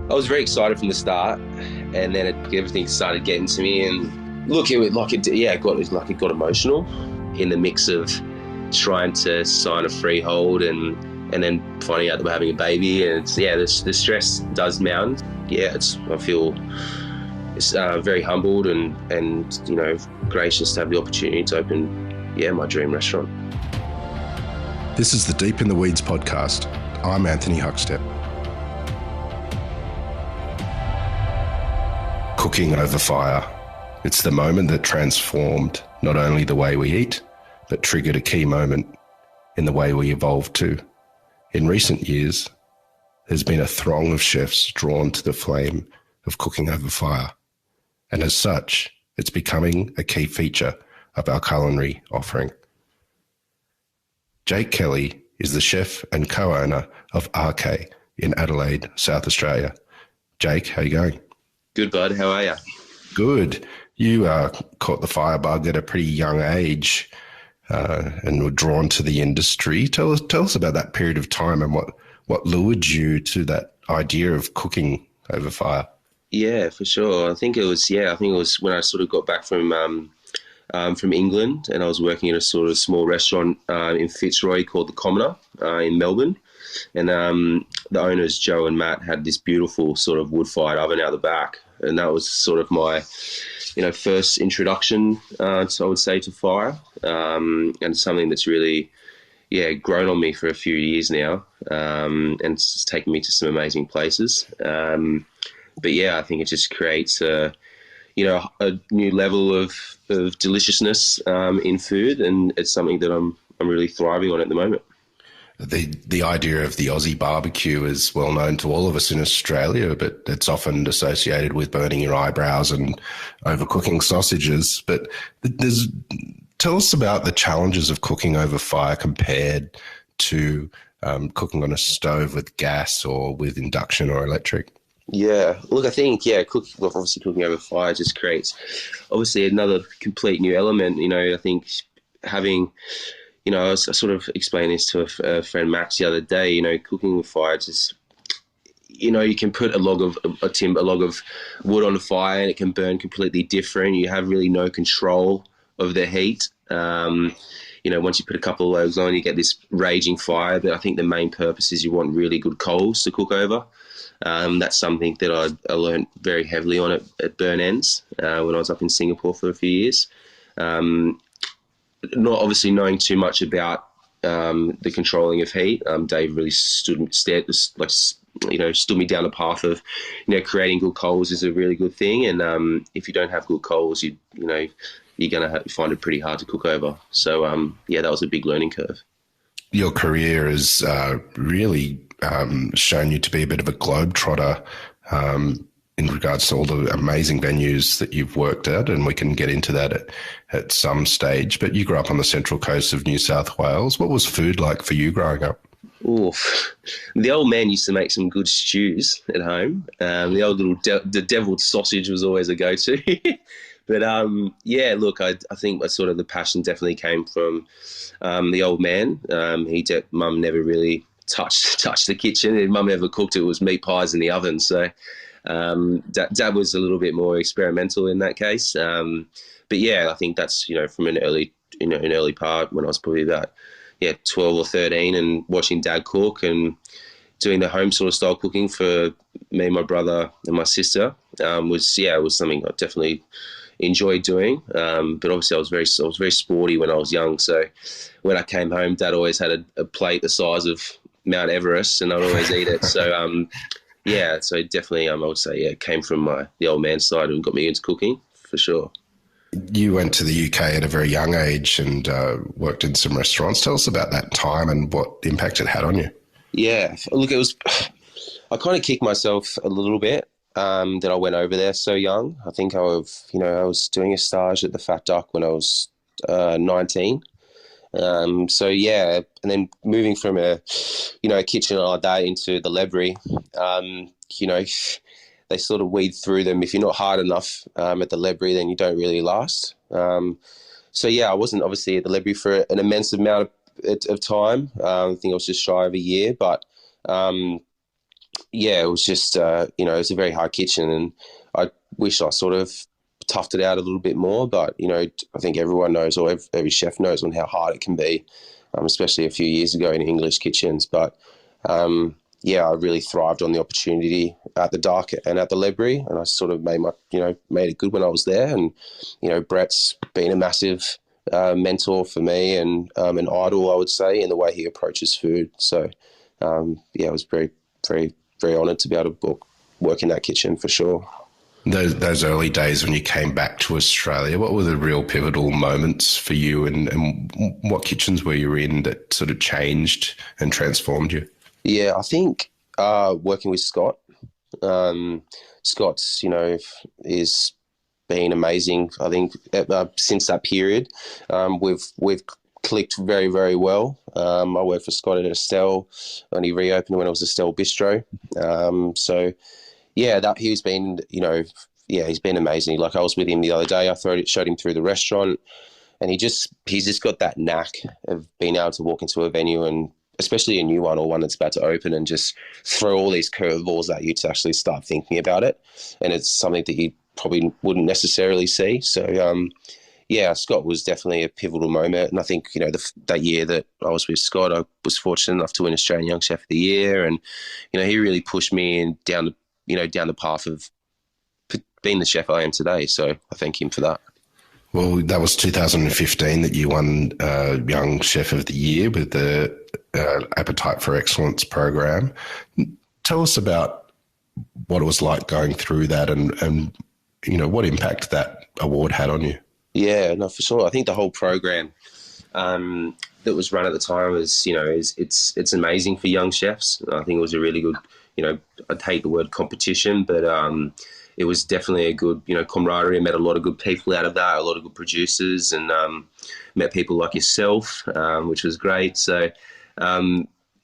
I was very excited from the start, and then everything started getting to me. And look, it got emotional in the mix of trying to sign a freehold and then finding out that we're having a baby. And the stress does mount. I feel very humbled and gracious to have the opportunity to open my dream restaurant. This is the Deep in the Weeds podcast. I'm Anthony Huckstep. Cooking over fire. It's the moment that transformed not only the way we eat, but triggered a key moment in the way we evolved too. In recent years, there's been a throng of chefs drawn to the flame of cooking over fire. And as such, it's becoming a key feature of our culinary offering. Kellie is the chef and co-owner of Arkhe in Adelaide, South Australia. Jake, how you going? Good, bud. How are you? Good. You caught the fire bug at a pretty young age and were drawn to the industry. Tell us about that period of time and what lured you to that idea of cooking over fire. Yeah, for sure. I think it was when I sort of got back from England, and I was working at a sort of small restaurant in Fitzroy called The Commoner in Melbourne. And the owners, Joe and Matt, had this beautiful sort of wood-fired oven out the back. And that was sort of my, first introduction, so I would say, to fire. And something that's really, grown on me for a few years now. And it's taken me to some amazing places. I think it just creates a new level of deliciousness in food. And it's something that I'm really thriving on at the moment. The idea of the Aussie barbecue is well known to all of us in Australia, but it's often associated with burning your eyebrows and overcooking sausages. But tell us about the challenges of cooking over fire compared to cooking on a stove with gas or with induction or electric. Yeah, look, I think, cooking over fire just creates obviously another complete new element. I think having... I sort of explained this to a friend, Max, the other day. Cooking with fire, just you can put a log of wood on the fire and it can burn completely different. You have really no control of the heat. Once you put a couple of logs on, you get this raging fire. But I think the main purpose is you want really good coals to cook over. That's something that I learned very heavily on at Burn Ends when I was up in Singapore for a few years. Not obviously knowing too much about the controlling of heat. Dave really stood me down the path of, creating good coals is a really good thing. And if you don't have good coals, you're going to find it pretty hard to cook over. So, that was a big learning curve. Your career has really shown you to be a bit of a globetrotter in regards to all the amazing venues that you've worked at, and we can get into that at some stage. But you grew up on the central coast of New South Wales. What was food like for you growing up? Oof. The old man used to make some good stews at home. The old little the deviled sausage was always a go-to. But look, I think sort of the passion definitely came from the old man. Mum never really touched the kitchen. If Mum ever cooked, it was meat pies in the oven. So Dad was a little bit more experimental in that case. I think that's, from an early part when I was probably about 12 or 13 and watching Dad cook and doing the home sort of style cooking for me, my brother and my sister was something I definitely enjoyed doing. But obviously I was very sporty when I was young. So when I came home, Dad always had a plate the size of Mount Everest and I'd always eat it. So, so definitely, I would say, it came from the old man side and got me into cooking for sure. You went to the UK at a very young age and worked in some restaurants. Tell us about that time and what impact it had on you. Yeah, look, I kind of kicked myself a little bit that I went over there so young. I think I was doing a stage at the Fat Duck when I was 19. And then moving from a kitchen like that into the library, they sort of weed through them. If you're not hard enough at the library, then you don't really last. I wasn't obviously at the library for an immense amount of time. I think I was just shy of a year, but Yeah, it was just, it was a very hard kitchen, and I wish I sort of toughed it out a little bit more. But, I think everyone knows, or every chef knows on how hard it can be, especially a few years ago in English kitchens. But, yeah, I really thrived on the opportunity at the Dark and at the Library, and I sort of made it good when I was there. And, Brett's been a massive mentor for me, and an idol, I would say, in the way he approaches food. So, yeah, I was very, very, very honoured to be able to work in that kitchen for sure. Those early days when you came back to Australia, what were the real pivotal moments for you, and what kitchens were you in that sort of changed and transformed you? Yeah, I think working with Scott. Scott's, is been amazing. I think since that period, we've clicked very, very well. I worked for Scott at Estelle, and he reopened when it was Estelle Bistro. So yeah, he's been, he's been amazing. Like, I was with him the other day. I showed him through the restaurant, and he's just got that knack of being able to walk into a venue, and especially a new one or one that's about to open, and just throw all these curveballs at you to actually start thinking about it. And it's something that you probably wouldn't necessarily see. So, yeah, Scott was definitely a pivotal moment. And I think, that year that I was with Scott, I was fortunate enough to win Australian Young Chef of the Year. And, he really pushed me down the path of being the chef I am today. So I thank him for that. Well, that was 2015 that you won Young Chef of the Year with the Appetite for Excellence program. Tell us about what it was like going through that, and what impact that award had on you. Yeah, no, for sure. I think the whole program that was run at the time was, it's amazing for young chefs. I think it was a really good, I'd hate the word competition, but it was definitely a good, camaraderie. I met a lot of good people out of that, a lot of good producers, and met people like yourself, which was great. So,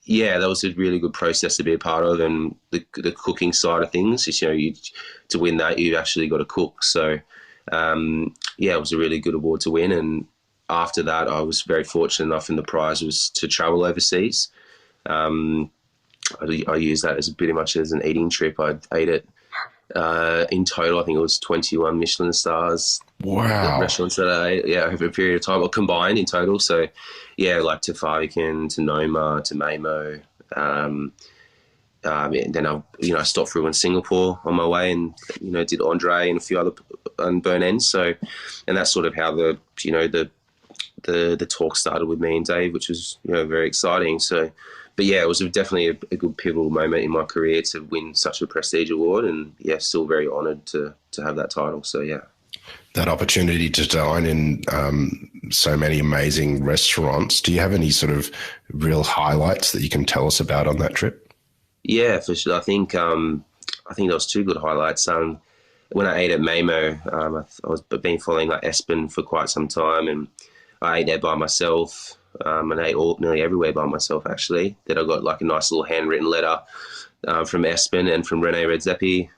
yeah, that was a really good process to be a part of. And the cooking side of things is, to win that, you actually got to cook. So, yeah, it was a really good award to win. And after that, I was very fortunate enough, and the prize was to travel overseas. I used that as pretty much as an eating trip. I ate it. In total, I think it was 21 Michelin stars. Wow. Restaurants that I ate, over a period of time, or combined in total. So, yeah, like to Farbican, to Noma, to Mamo. And then I stopped through in Singapore on my way, and did Andre and a few other and Burn Ends. So, and that's sort of how the talk started with me and Dave, which was very exciting. So, but yeah, it was definitely a good pivotal moment in my career to win such a prestige award, and yeah, still very honoured to have that title. So yeah, that opportunity to dine in so many amazing restaurants. Do you have any sort of real highlights that you can tell us about on that trip? Yeah, for sure. I think there was two good highlights. When I ate at Mamo, I've been following like Espen for quite some time, and I ate there by myself. And I ate nearly everywhere by myself, actually. Then I got like a nice little handwritten letter from Espen and from Rene Redzepi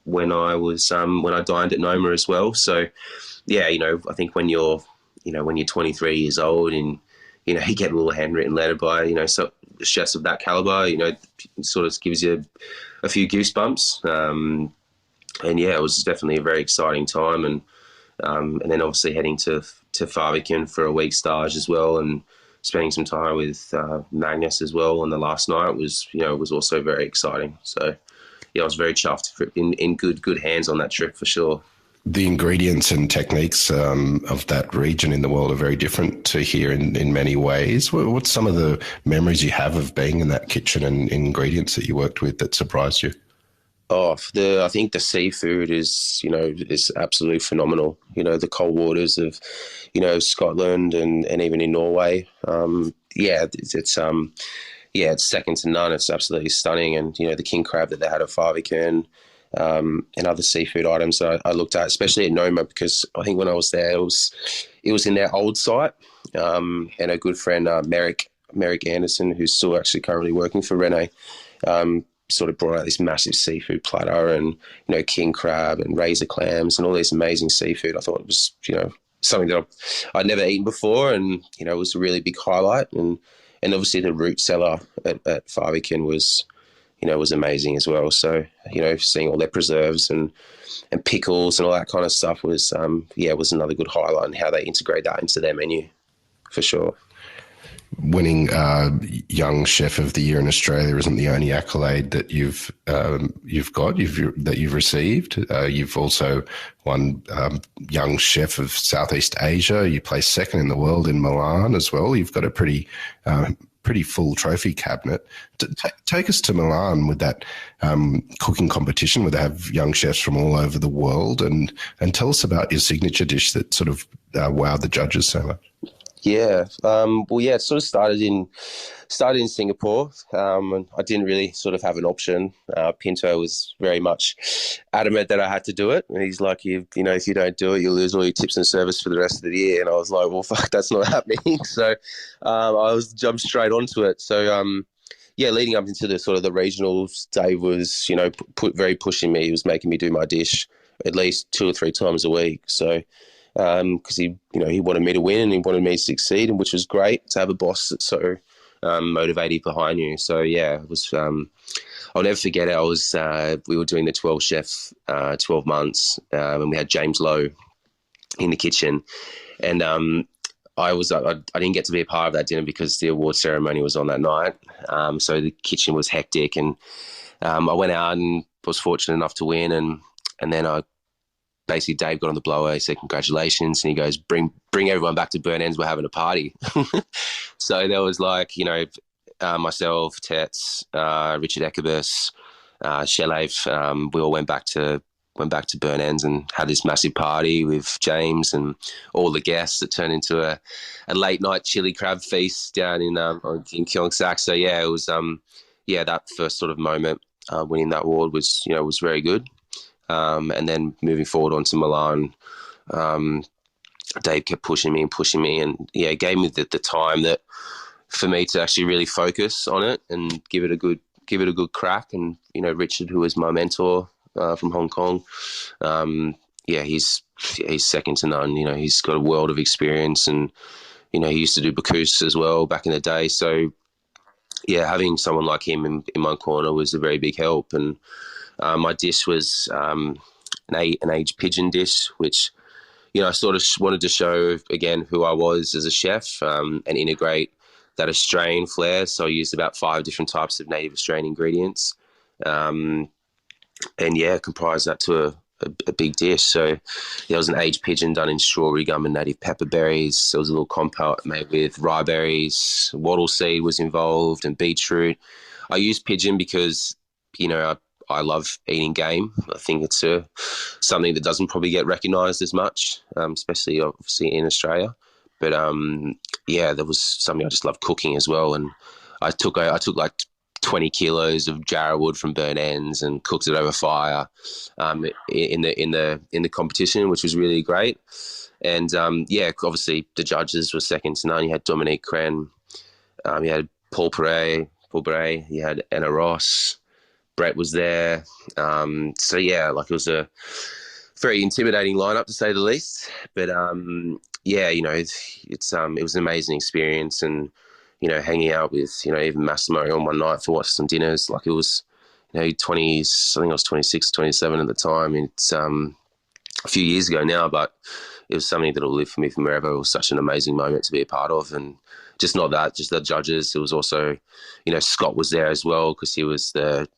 when I dined at Noma as well. So, yeah, I think when you're 23 years old, and you get a little handwritten letter by so chefs of that caliber, it sort of gives you a few goosebumps. And yeah, it was definitely a very exciting time, and then obviously heading to Farbican for a week stage as well, and spending some time with Magnus as well on the last night was also very exciting. So yeah, I was very chuffed in good hands on that trip for sure. The ingredients and techniques of that region in the world are very different to here in many ways. What's some of the memories you have of being in that kitchen and ingredients that you worked with that surprised you? Oh, I think the seafood is absolutely phenomenal. The cold waters of, Scotland and even in Norway. It's second to none. It's absolutely stunning. And, the king crab that they had at Farbican, and other seafood items that I looked at, especially at Noma, because I think when I was there, it was in their old site. And a good friend, Merrick Anderson, who's still actually currently working for Rene, sort of brought out this massive seafood platter, and king crab and razor clams and all these amazing seafood. I thought it was something that I'd never eaten before, and it was a really big highlight. And obviously the root cellar at Farbican was was amazing as well. So, seeing all their preserves and pickles and all that kind of stuff was, was another good highlight, and how they integrate that into their menu, for sure. Winning Young Chef of the Year in Australia isn't the only accolade that you've received. You've also won Young Chef of Southeast Asia. You placed second in the world in Milan as well. You've got a pretty full trophy cabinet. Take us to Milan with that cooking competition where they have young chefs from all over the world, and tell us about your signature dish that sort of wowed the judges so much. Yeah. It sort of started in Singapore. And I didn't really sort of have an option. Pinto was very much adamant that I had to do it. And he's like, if you don't do it, you'll lose all your tips and service for the rest of the year. And I was like, well, fuck, that's not happening. So I jumped straight onto it. So, leading up into the sort of the regionals, Dave was, very pushing me. He was making me do my dish at least 2 or 3 times a week. So, because he wanted me to win and he wanted me to succeed, and which was great to have a boss that's so motivated behind you. So it was. I'll never forget. We were doing the 12 chef 12 months, and we had James Lowe in the kitchen, and I didn't get to be a part of that dinner because the award ceremony was on that night. So the kitchen was hectic, and I went out and was fortunate enough to win, and then basically Dave got on the blower. He said, congratulations. And he goes, bring everyone back to Burnt Ends. We're having a party. So there was myself, Tets, Richard Ekebus, Shelev. We all went back to Burnt Ends and had this massive party with James and all the guests that turned into a late night chili crab feast down in Keong Sack. So it was, that first sort of moment, winning that award was very good. And then moving forward onto Milan, Dave kept pushing me, and gave me the time that for me to actually really focus on it and give it a good crack. And Richard, who was my mentor from Hong Kong, he's second to none. He's got a world of experience, and he used to do Bacchus as well back in the day. So having someone like him in my corner was a very big help. And my dish was an aged pigeon dish, which, I sort of wanted to show, again, who I was as a chef, and integrate that Australian flair. So I used about 5 different types of native Australian ingredients, and comprised that to a big dish. So there was an aged pigeon done in strawberry gum and native pepper berries. There was a little compote made with rye berries, wattle seed was involved, and beetroot. I used pigeon because, I love eating game. I think it's something that doesn't probably get recognised as much, especially obviously in Australia. But there was something I just love cooking as well. And I took like 20 kilos of jarrah wood from Burnt Ends and cooked it over fire in the competition, which was really great. And obviously the judges were second to none. You had Dominique Cren, you had Paul Bray, you had Anna Ross. Brett was there. It was a very intimidating lineup, to say the least. But it was an amazing experience, and hanging out with even Massimo on one night for watching some dinners. Like, it was 20s. I think I was 26, 27 at the time. It's a few years ago now, but it was something that will live for me from wherever. It was such an amazing moment to be a part of, and just not that, just the judges. It was also, Scott was there as well, because he was the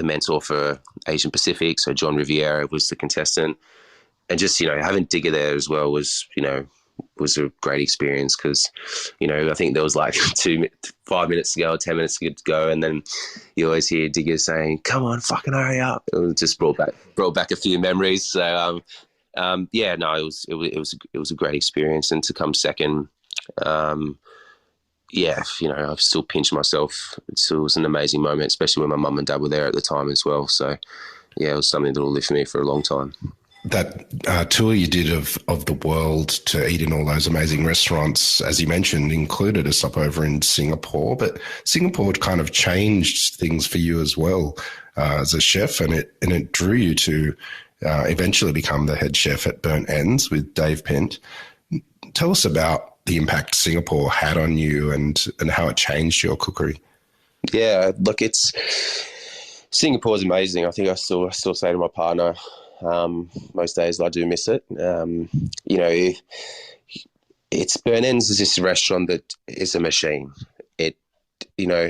mentor for Asian Pacific. So John Riviera was the contestant, and just, having Digger there as well was a great experience, because, I think there was like 5 minutes to go, 10 minutes to go. And then you always hear Digger saying, come on, fucking hurry up. It just brought back a few memories. So, it was a great experience. And to come second, I've still pinched myself. It was an amazing moment, especially when my mum and dad were there at the time as well. So, it was something that will live for me for a long time. That tour you did of the world to eat in all those amazing restaurants, as you mentioned, included a stopover in Singapore. But Singapore kind of changed things for you as well as a chef, and it drew you to eventually become the head chef at Burnt Ends with Dave Pynt. Tell us about the impact Singapore had on you and how it changed your cookery. Yeah, look, Singapore's amazing. I think I still say to my partner, most days I do miss it. You know, it's Burn Ends is this restaurant that is a machine. It, you know,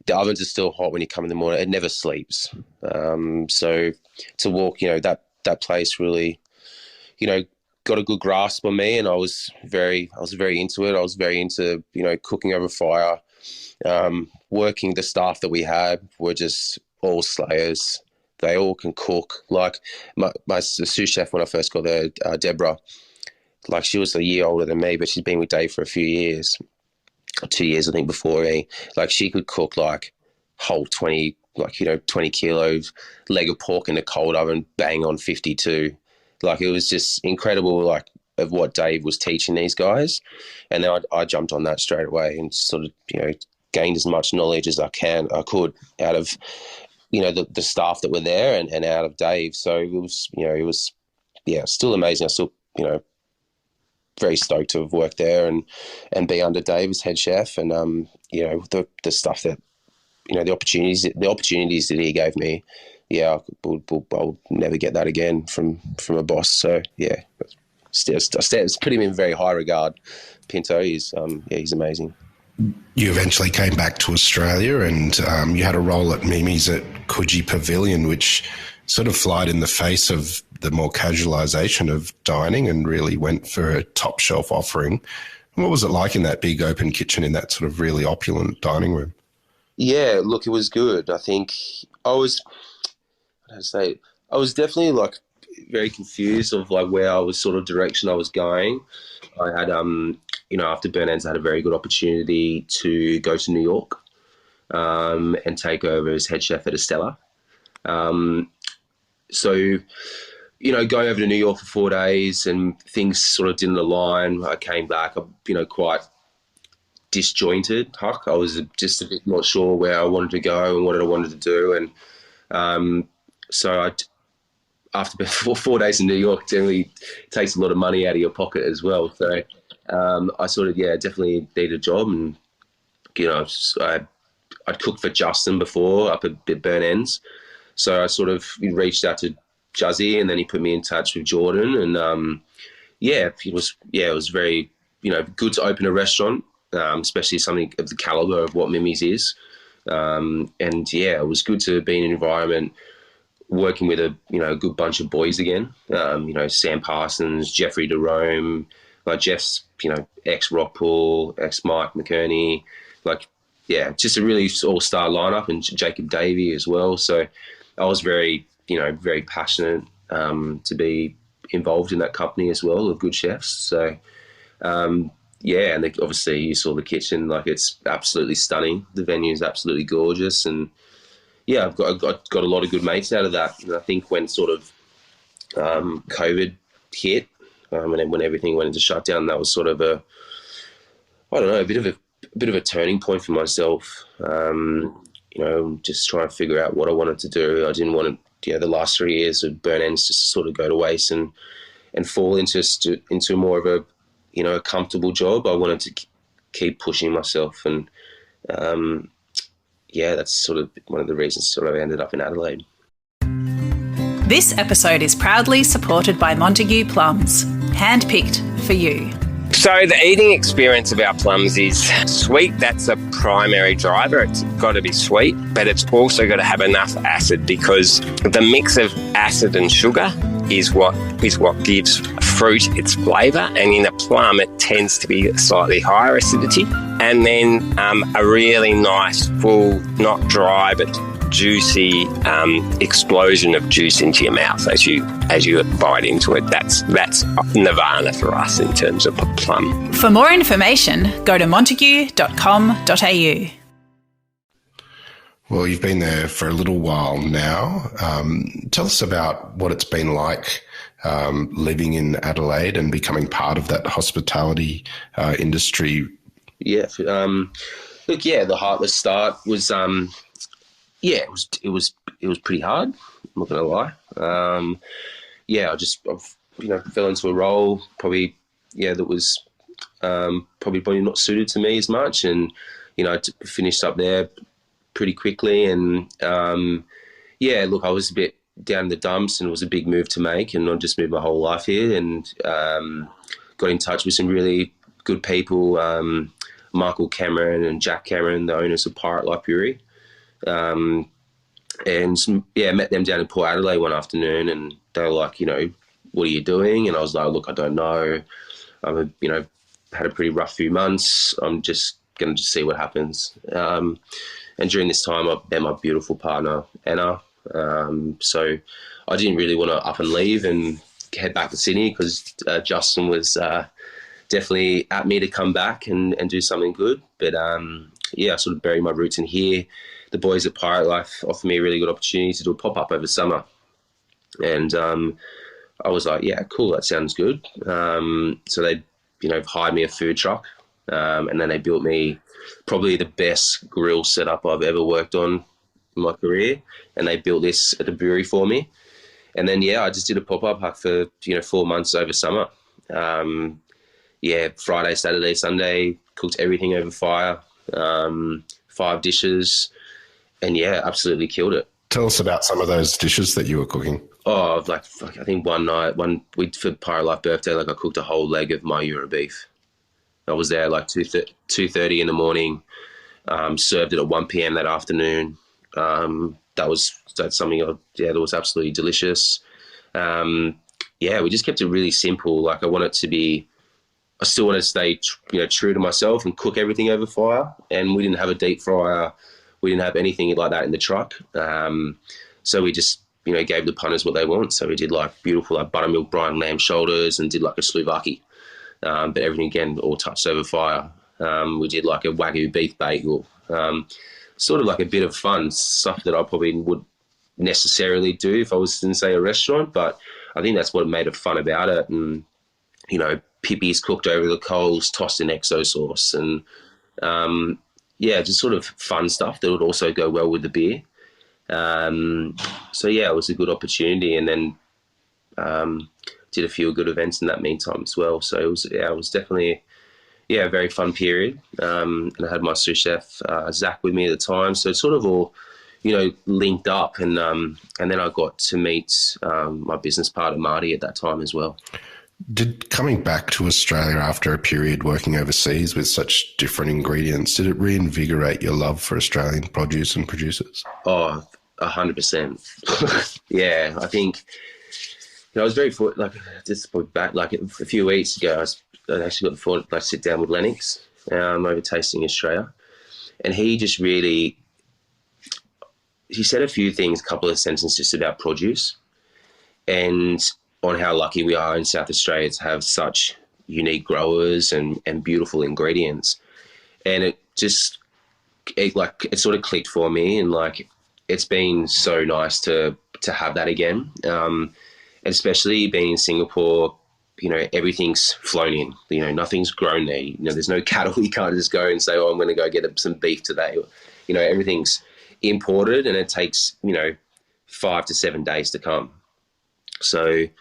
the ovens are still hot when you come in the morning. It never sleeps. So to walk, you know, that place really, you know, got a good grasp on me, and I was very into it. I was very into, you know, cooking over fire. Working, the staff that we had were just all slayers. They all can cook. Like my sous chef when I first got there, Deborah, like she was a year older than me, but she's been with Dave for a few years, 2 years I think before me. Like she could cook like whole 20, like, you know, 20 kilos leg of pork in the cold oven, bang on 52. Like it was just incredible, like of what Dave was teaching these guys. And then I jumped on that straight away and sort of, you know, gained as much knowledge as I could out of, you know, the staff that were there and out of Dave. So it was, you know, still amazing. I still, you know, very stoked to have worked there and be under Dave as head chef. And, you know, the stuff that, you know, the opportunities that he gave me, yeah, I'll never get that again from a boss. So yeah, still put him in very high regard. Pinto, he's amazing. You eventually came back to Australia and you had a role at Mimi's at Coogee Pavilion, which sort of flied in the face of the more casualisation of dining and really went for a top shelf offering. What was it like in that big open kitchen in that sort of really opulent dining room? Yeah, look, it was good. I think I was definitely like very confused of like where I was, sort of direction I was going. I had, you know, after Burn Ends, I had a very good opportunity to go to New York and take over as head chef at Estella. So, you know, going over to New York for 4 days and things sort of didn't align. I came back, you know, quite disjointed, Huck. I was just a bit not sure where I wanted to go and what I wanted to do. And so after 4 days in New York, generally takes a lot of money out of your pocket as well. So I sort of, definitely need a job. And, you know, I'd cooked for Justin before up at Burn Ends. So I sort of reached out to Juzzy, and then he put me in touch with Jordan. And, it was very, you know, good to open a restaurant, especially something of the caliber of what Mimi's is. It was good to be in an environment working with a good bunch of boys again. Sam Parsons, Jeffrey DeRome, like Jeff's, ex Rockpool, ex Mike McKerney, just a really all-star lineup, and Jacob Davey as well. So I was very passionate to be involved in that company as well of good chefs. So and obviously you saw the kitchen, it's absolutely stunning. The venue is absolutely gorgeous, and I've got a lot of good mates out of that. And I think when sort of COVID hit, and then when everything went into shutdown, that was sort of a bit of a turning point for myself. Just trying to figure out what I wanted to do. I didn't want to, the last 3 years of Burn Ends just to sort of go to waste and fall into more of a comfortable job. I wanted to keep pushing myself, and that's sort of one of the reasons sort of I ended up in Adelaide. This episode is proudly supported by Montague Plums, handpicked for you. So the eating experience of our plums is sweet. That's a primary driver. It's got to be sweet, but it's also got to have enough acid, because the mix of acid and sugar is what gives fruit its flavour. And in a plum, it tends to be slightly higher acidity. And then a really nice, full, not dry, but juicy explosion of juice into your mouth as you bite into it. That's nirvana for us in terms of a plum. For more information, go to montague.com.au. Well, you've been there for a little while now. Tell us about what it's been like living in Adelaide and becoming part of that hospitality industry. Yeah. The heartless start was it was pretty hard. I'm not gonna lie. I fell into a role probably that was probably not suited to me as much, and I finished up there pretty quickly. And yeah, look, I was a bit down in the dumps, and it was a big move to make, and I just moved my whole life here, and got in touch with some really good people, Michael Cameron and Jack Cameron, the owners of Pirate Life Brewery. And yeah, met them down in Port Adelaide one afternoon, and they were like, you know, what are you doing? And I was like, look, I don't know. You know, had a pretty rough few months. I'm just going to just see what happens. And during this time, I met my beautiful partner, Anna. So I didn't really want to up and leave and head back to Sydney, because Justin was definitely at me to come back and do something good. But yeah, I sort of buried my roots in here. The boys at Pirate Life offered me a really good opportunity to do a pop-up over summer. And I was like, yeah, cool, that sounds good. So they, you know, hired me a food truck, and then they built me probably the best grill setup I've ever worked on in my career. And they built this at the brewery for me. And then, yeah, I just did a pop-up Huck for, you know, 4 months over summer. Yeah, Friday, Saturday, Sunday, cooked everything over fire, 5 dishes, and yeah, absolutely killed it. Tell us about some of those dishes that you were cooking. Oh, like, I think one night, for Pirate Life birthday, like I cooked a whole leg of my Euro beef. I was there like 2:30 in the morning, served it at 1 p.m. that afternoon. That's something, that was absolutely delicious. Yeah, we just kept it really simple. Like I still want to stay, you know, true to myself and cook everything over fire. And we didn't have a deep fryer. We didn't have anything like that in the truck. So we just, you know, gave the punters what they want. So we did like beautiful like buttermilk brine lamb shoulders, and did like a Slovakia. But everything, again, all touched over fire. We did like a Wagyu beef bagel. Sort of like a bit of fun stuff that I probably would necessarily do if I was in, say, a restaurant. But I think that's what made it fun about it. And, you know, pippies cooked over the coals, tossed in XO sauce, and yeah, just sort of fun stuff that would also go well with the beer. So yeah, it was a good opportunity, and then did a few good events in that meantime as well. So it was definitely a very fun period. And I had my sous chef Zach with me at the time, so it sort of all, you know, linked up, and then I got to meet my business partner Marty at that time as well. Did coming back to Australia after a period working overseas with such different ingredients, did it reinvigorate your love for Australian produce and producers? Oh, 100%. Yeah, I think, you know, I was very fortunate, like, just back, like a few weeks ago, I actually got the thought, like, sit down with Lennox over Tasting Australia. And he just really, he said a few things, a couple of sentences just about produce, and on how lucky we are in South Australia to have such unique growers and beautiful ingredients. And it sort of clicked for me, and like, it's been so nice to have that again. And especially being in Singapore, you know, everything's flown in, you know, nothing's grown there. You know, there's no cattle. You can't just go and say, oh, I'm going to go get some beef today. You know, everything's imported, and it takes, you know, 5 to 7 days to come. So, you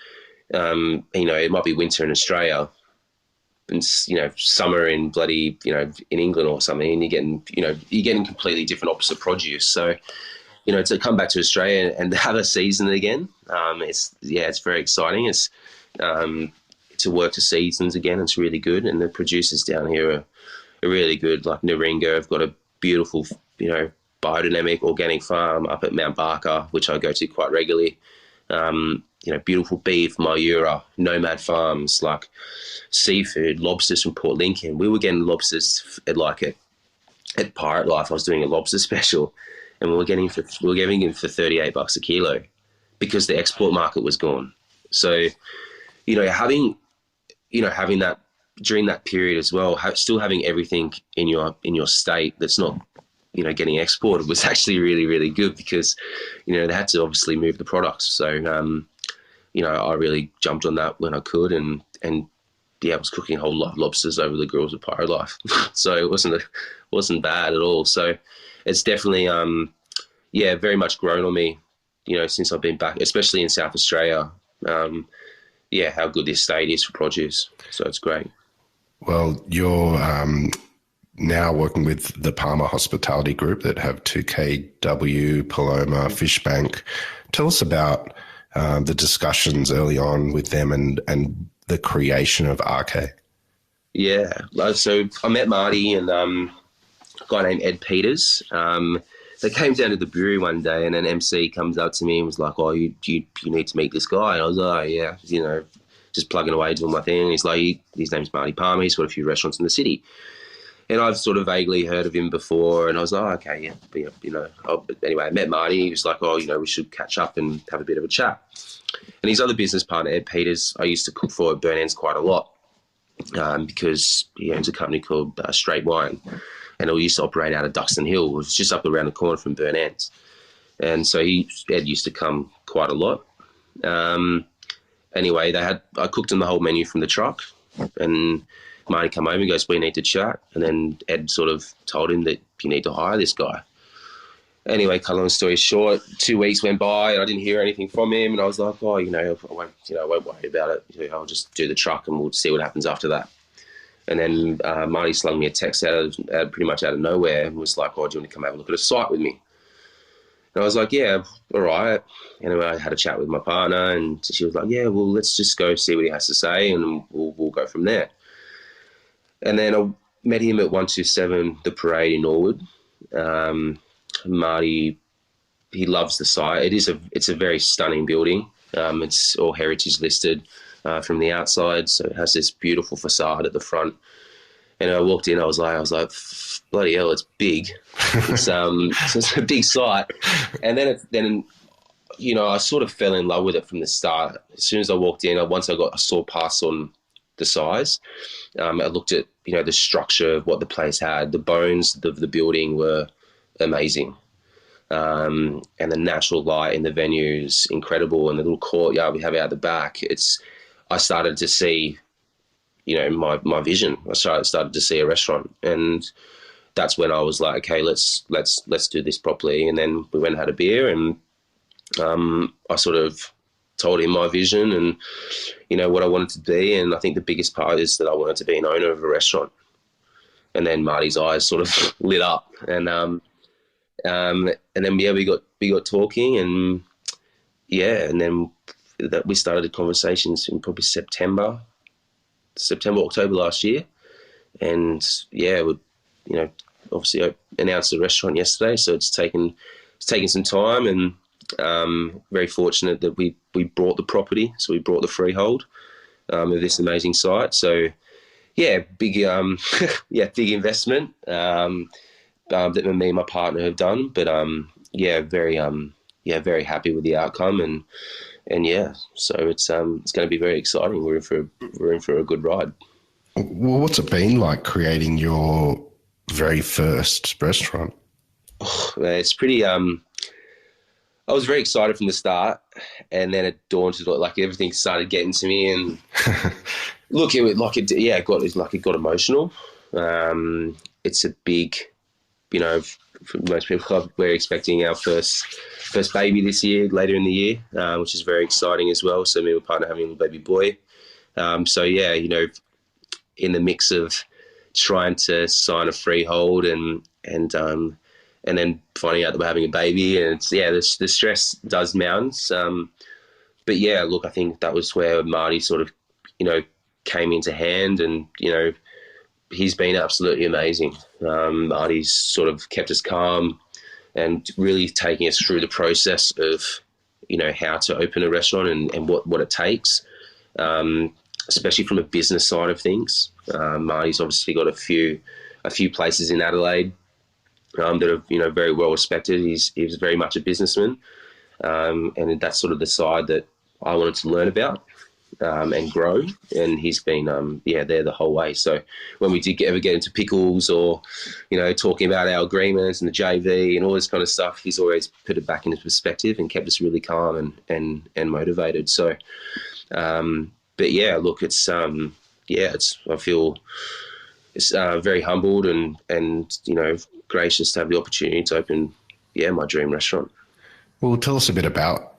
know, it might be winter in Australia and, you know, summer in bloody, you know, in England or something, and you're getting completely different opposite produce. So, you know, to come back to Australia and have a season again, it's very exciting. It's to work to seasons again. It's really good, and the producers down here are really good. Like Naringa, I've got a beautiful, you know, biodynamic organic farm up at Mount Barker, which I go to quite regularly. You know, beautiful beef, Mayura, Nomad Farms, like seafood, lobsters from Port Lincoln. We were getting lobsters at Pirate Life. I was doing a lobster special, and we were getting them for $38 a kilo because the export market was gone. So, you know, having that during that period as well, still having everything in your state that's not, you know, getting exported was actually really, really good, because, you know, they had to obviously move the products. So, you know, I really jumped on that when I could, and yeah, I was cooking a whole lot of lobsters over the grills of Pirate Life. So it wasn't bad at all. So it's definitely, very much grown on me, you know, since I've been back, especially in South Australia. How good this state is for produce. So it's great. Well, your now working with the Palmer Hospitality Group that have 2KW, Paloma, Fishbank. Tell us about the discussions early on with them and the creation of Arkhe. Yeah, so I met Marty and a guy named Ed Peters. They came down to the brewery one day, and an MC comes up to me and was like, "Oh, you need to meet this guy." And I was like, "Oh, yeah, just plugging away doing my thing." And he's like, his name's Marty Palmer. He's got a few restaurants in the city. And I've sort of vaguely heard of him before, and I was like, oh, okay, yeah. But anyway, I met Marty. He was like, oh, we should catch up and have a bit of a chat. And his other business partner, Ed Peters, I used to cook for at Burn Ends quite a lot because he owns a company called Straight Wine, and it used to operate out of Duxton Hill. It was just up around the corner from Burn Ends. And so Ed used to come quite a lot. Anyway, I cooked him the whole menu from the truck, and Marty came over and goes, we need to chat. And then Ed sort of told him that you need to hire this guy. Anyway, cut a long story short, 2 weeks went by and I didn't hear anything from him. And I was like, oh, I won't worry about it. I'll just do the truck and we'll see what happens after that. And then Marty slung me a text pretty much out of nowhere and was like, oh, do you want to come have a look at a site with me? And I was like, yeah, all right. Anyway, I had a chat with my partner and she was like, yeah, well, let's just go see what he has to say and we'll go from there. And then I met him at 127 The Parade in Norwood. Marty, he loves the site. It's a very stunning building. It's all heritage listed from the outside, so it has this beautiful facade at the front. And I walked in, I was like, bloody hell, it's big. It's a big site. And then I sort of fell in love with it from the start. As soon as I walked in, I saw past on the size. I looked at the structure of what the place had. The bones of the building were amazing, and the natural light in the venue is incredible. And the little courtyard we have out the back. I started to see, my vision. I started to see a restaurant, and that's when I was like, okay, let's do this properly. And then we went and had a beer, and I sort of told him my vision and what I wanted to be. And I think the biggest part is that I wanted to be an owner of a restaurant. And then Marty's eyes sort of lit up, and then we got talking, and then we started the conversations in probably September, October last year. And obviously I announced the restaurant yesterday, so it's taken some time, and very fortunate that we bought the property. So we bought the freehold of this amazing site. So big investment that me and my partner have done, but very happy with the outcome, and so it's going to be very exciting. We're in for a good ride. Well, what's it been like creating your very first restaurant? It's pretty. I was very excited from the start, and then it dawned, like everything started getting to me, and look, it got emotional. It's a big, for most people, we're expecting our first baby this year, later in the year, which is very exciting as well. So me and my partner having a little baby boy. In the mix of trying to sign a freehold and then finding out that we're having a baby, and the stress does mount. But I think that was where Marty sort of, came into hand, and, he's been absolutely amazing. Marty's sort of kept us calm and really taking us through the process of, how to open a restaurant and what it takes, especially from a business side of things. Marty's obviously got a few places in Adelaide that are, very well respected. He's very much a businessman, and that's sort of the side that I wanted to learn about and grow. And he's been there the whole way. So when we did ever get into pickles or talking about our agreements and the JV and all this kind of stuff, he's always put it back into perspective and kept us really calm and motivated. So it's I feel it's very humbled and gracious to have the opportunity to open my dream restaurant. Well, tell us a bit about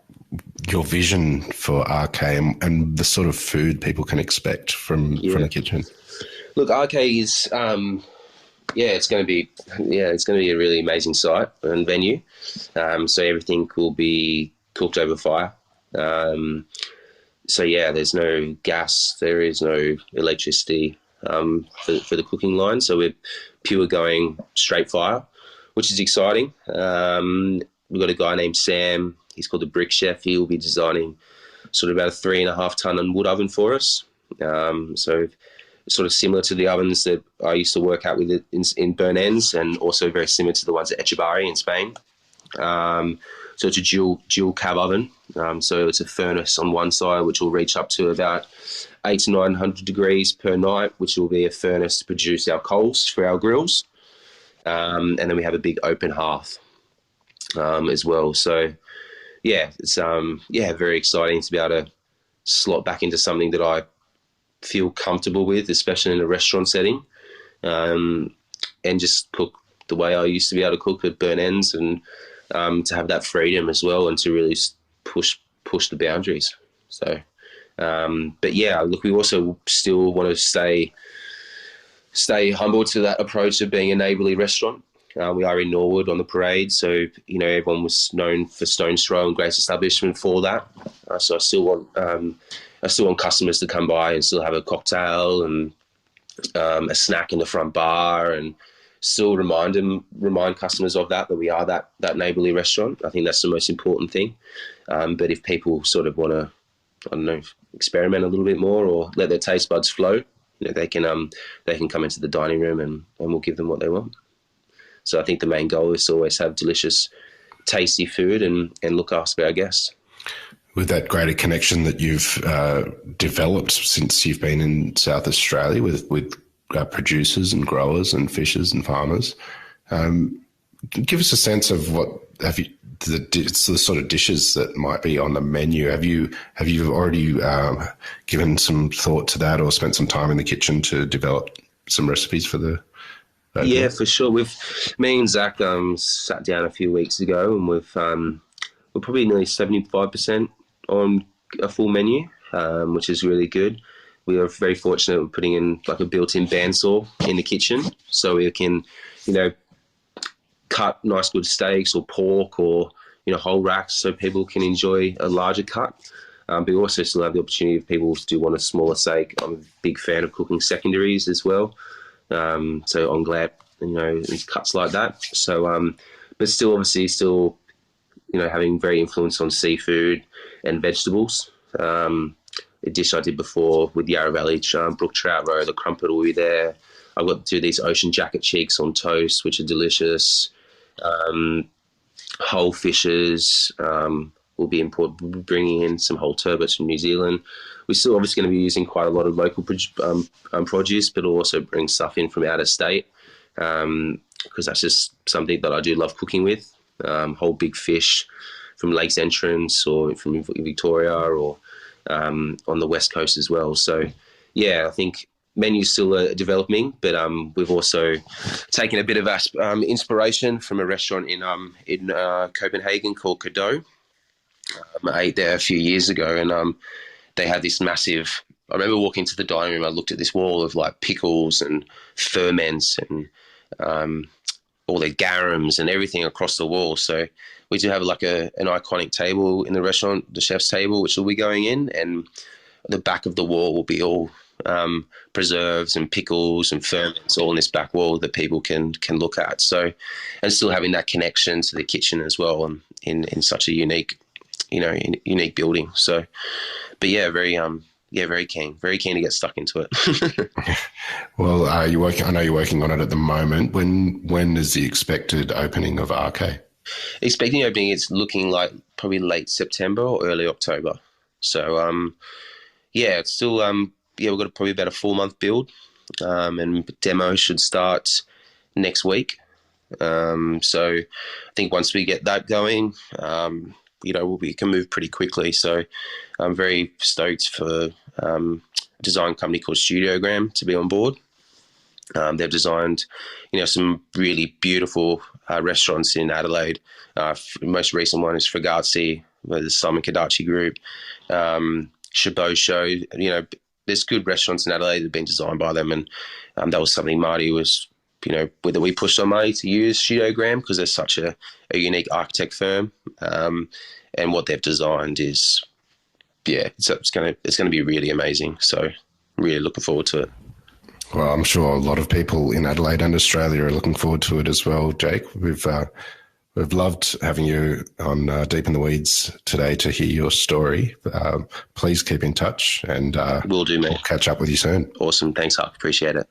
your vision for Arkhe and the sort of food people can expect from the kitchen. Look, Arkhe is yeah, it's going to be a really amazing site and venue. So everything will be cooked over fire. So yeah, there's no gas, there is no electricity for the cooking line. So we're pure going straight fire, which is exciting. We've got a guy named Sam. He's called the Brick Chef. He will be designing sort of about a 3.5 ton wood oven for us. So sort of similar to the ovens that I used to work out with in Burn Ends, and also very similar to the ones at Echevarri in Spain. So it's a dual cab oven. So it's a furnace on one side, which will reach up to about 800 to 900 degrees per night, which will be a furnace to produce our coals for our grills. And then we have a big open hearth as well. So yeah, it's very exciting to be able to slot back into something that I feel comfortable with, especially in a restaurant setting, and just cook the way I used to be able to cook at Burn Ends, and to have that freedom as well, and to really push the boundaries. So, but yeah, look, we also still want to stay humble to that approach of being a neighbourly restaurant. We are in Norwood on the parade, so everyone was known for Stone's Throw and Grace Establishment for that. So I still want customers to come by and still have a cocktail and a snack in the front bar, and still remind customers of that we are that neighbourly restaurant. I think that's the most important thing. But if people sort of want to, I don't know, experiment a little bit more or let their taste buds flow, they can come into the dining room and we'll give them what they want. So I think the main goal is to always have delicious, tasty food and look after our guests. With that greater connection that you've developed since you've been in South Australia with producers and growers and fishers and farmers, give us a sense of the sort of dishes that might be on the menu. Have you already given some thought to that, or spent some time in the kitchen to develop some recipes for the? Yeah, for sure. Me and Zach sat down a few weeks ago, and we're probably nearly 75% on a full menu, which is really good. We are very fortunate with putting in like a built-in bandsaw in the kitchen, so we can, cut nice good steaks or pork or whole racks, so people can enjoy a larger cut. But we also still have the opportunity if people do want a smaller steak. I'm a big fan of cooking secondaries as well. So on glad, cuts like that. So, but still, obviously, having very influence on seafood and vegetables. A dish I did before with Yarra Valley brook trout roe, the crumpet will be there. I've got to do these ocean jacket cheeks on toast, which are delicious. Whole fishes will be important. We'll be bringing in some whole turbots from New Zealand. We're still obviously going to be using quite a lot of local produce, but also bring stuff in from out of state, because that's just something that I do love cooking with. Whole big fish from Lakes Entrance or from Victoria or on the West Coast as well. So, yeah, I think menu's still developing, but we've also taken a bit of inspiration from a restaurant in Copenhagen called Cadeau. I ate there a few years ago, and they had this massive. I remember walking to the dining room. I looked at this wall of like pickles and ferments and all their garums and everything across the wall. So we do have like an iconic table in the restaurant, the chef's table, which will be going in, and the back of the wall will be all preserves and pickles and ferments all in this back wall that people can look at. So, and still having that connection to the kitchen as well, and in such a unique building. So, but yeah, very keen to get stuck into it. Well, I know you're working on it at the moment. When is the expected opening of Arkhe? Expecting opening, it's looking like probably late September or early October. So, it's still, we've got probably about a 4-month build, and demo should start next week. So I think once we get that going, we can move pretty quickly. So I'm very stoked for a design company called Studiogram to be on board. They've designed, some really beautiful restaurants in Adelaide. Most recent one is Fragazzi, the Simon Kadachi Group, Chabot Show. There's good restaurants in Adelaide that have been designed by them, and that was something Marty was whether we push somebody to use Studiogram because they're such a unique architect firm, and what they've designed is, it's going to be really amazing. So really looking forward to it. Well, I'm sure a lot of people in Adelaide and Australia are looking forward to it as well, Jake. We've loved having you on Deep in the Weeds today to hear your story. Please keep in touch, and will do, mate. We'll catch up with you soon. Awesome. Thanks, Huck. Appreciate it.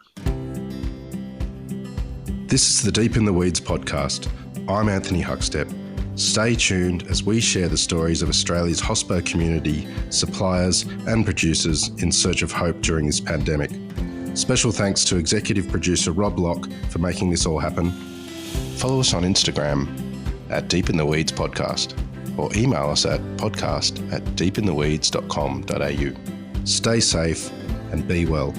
This is the Deep in the Weeds podcast. I'm Anthony Huckstep. Stay tuned as we share the stories of Australia's hospo community, suppliers and producers in search of hope during this pandemic. Special thanks to executive producer Rob Locke for making this all happen. Follow us on Instagram at Deep in the Weeds Podcast, or email us at podcast@deepintheweeds.com.au. Stay safe and be well.